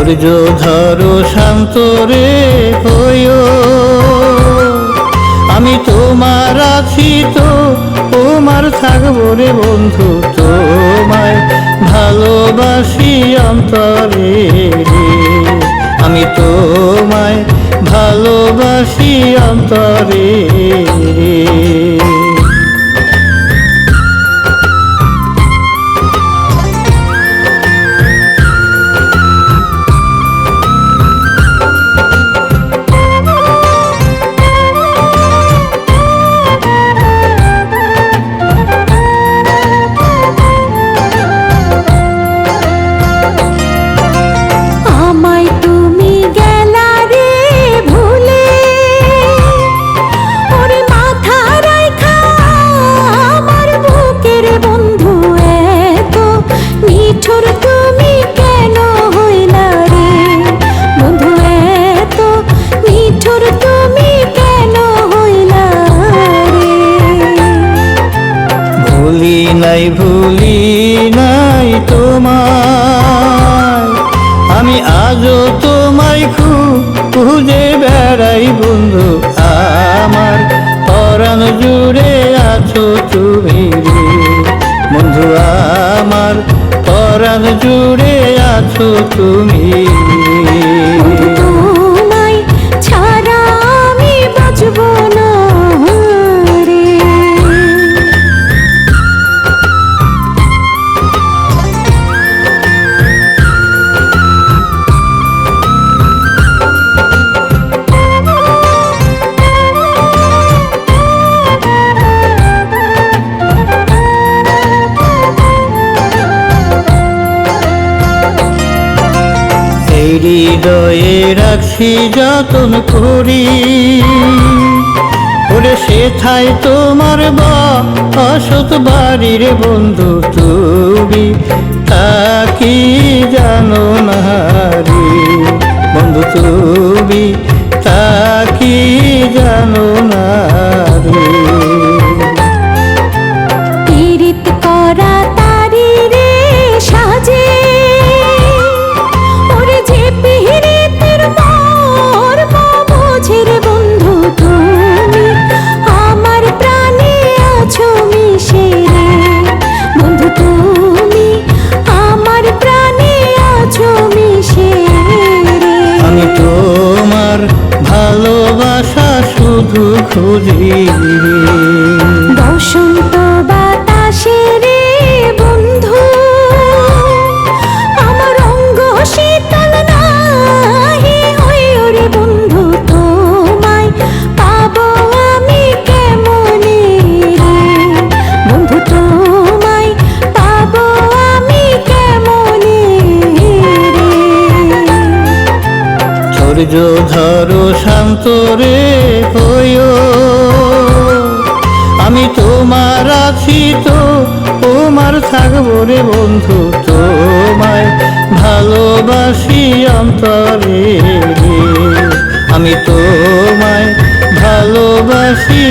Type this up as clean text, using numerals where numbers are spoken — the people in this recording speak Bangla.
ধৈর্য ধরো শান্ত রে হইও, আমি তোমার আছি তো তোমার থাকবো রে বন্ধু, তোমায় ভালোবাসি অন্তরে রে, আমি তোমায় ভালোবাসি অন্তরে রে। ভুলি নাই তোমায়, আমি আজও তোমায় খুঁজে বেড়াই বন্ধু, আমার পরাণ জুড়ে আছো তুমি রে বন্ধু, আমার পরাণ জুড়ে আছো তুমি। তোমায় ছাড়া আমি বাঁচবো না রে। হৃদয়ে রাখছি যতন করি, ওরে সেথায় তোমার বসত বাড়ি রে বন্ধু, তুমি তা কি জানো না রে বন্ধু, তুমি তা কি জানো না রে। পীড়িত করা তারি রে সাজে, ওরে যে পীড়িতের মর্ম বোঝে রে বন্ধু, তুমি আমার প্রাণে আছো মিশে রে বন্ধু, তুমি আমার প্রাণে আছো মিশে রে। আমি তোমার ভালোবাসা শুধু খুঁজি, বসন্ত বাতাসে রে বন্ধু, আমার অঙ্গ শীতল নাহি হইও রে বন্ধু, তোমায় পাবো আমি কেমনে রে বন্ধু, তোমায় পাবো আমি কেমনে রে। ধৈর্য ধরো শান্ত রে হইও, আমি তোমার আছি তো তোমার থাকবো রে বন্ধু, তোমায় ভালোবাসি অন্তরে রে, আমি তোমায় ভালোবাসি